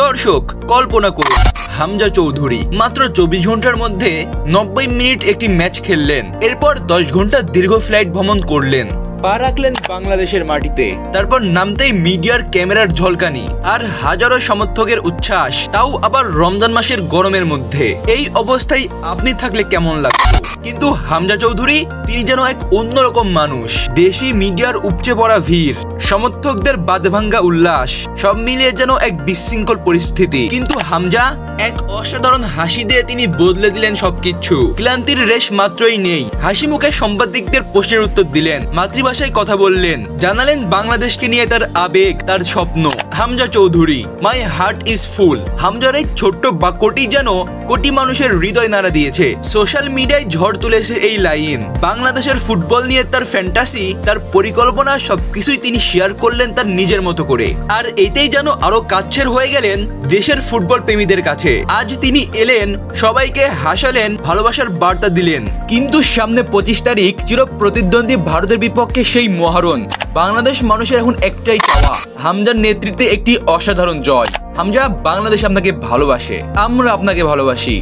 দর্শক কল্পনা করুন, হামজা চৌধুরী মাত্র 24 ঘন্টার মধ্যে 90 মিনিট একটি ম্যাচ খেললেন, এরপর 10 ঘন্টা দীর্ঘ ফ্লাইট ভ্রমণ করলেন, পা রাখলেন বাংলাদেশের মাটিতে, তারপর নামতেই মিডিয়ার ক্যামেরার ঝলকানি আর হাজারো সমর্থকের উচ্ছ্বাস, তাও আবার রমজান মাসের গরমের মধ্যে। এই অবস্থায় আপনি থাকলে কেমন লাগতো? কিন্তু হামজা চৌধুরী তিনি যেন এক অন্যরকম মানুষ। দেশি মিডিয়ার উপচে পড়া ভিড়, সমর্থকদের বাঁধভাঙ্গা উল্লাস, সব মিলিয়ে যেন এক বিশৃঙ্খল পরিস্থিতি। কিন্তু হামজা এক অসাধারণ হাসি দিয়ে তিনি বদলে দিলেন সবকিছু। ক্লান্তির রেশ মাত্রই নেই, হাসি মুখে সাংবাদিকদের প্রশ্নের উত্তর দিলেন, মাতৃভাষায় কথা বললেন, জানালেন বাংলাদেশকে নিয়ে তার আবেগ, তার স্বপ্ন। Hamza Chowdhury, my heart is full. হামজার এই ছোট্ট বাক্যটি যেন কোটি মানুষের হৃদয় নাড়া দিয়েছে। সোশ্যাল মিডিয়ায় ঝড় তুলেছে এই লাইন। বাংলাদেশের ফুটবল নিয়ে তার ফ্যান্টাসি, তার পরিকল্পনা সবকিছুই তিনি শেয়ার করলেন তার নিজের মতো করে। আর এতেই যেন আরো কাছের হয়ে গেলেন দেশের ফুটবল প্রেমীদের কাছে। আজ তিনি এলেন, সবাইকে হাসালেন, ভালোবাসার বার্তা দিলেন। কিন্তু সামনে 25 তারিখ চির প্রতিদ্বন্দ্বী ভারতের বিপক্ষে সেই মহারণ। বাংলাদেশ মানুষের এখন একটাই চাওয়া, হামজার নেতৃত্বে একটি অসাধারণ জয়। হামজা, বাংলাদেশ আপনাকে ভালোবাসে, আমরা আপনাকে ভালোবাসি।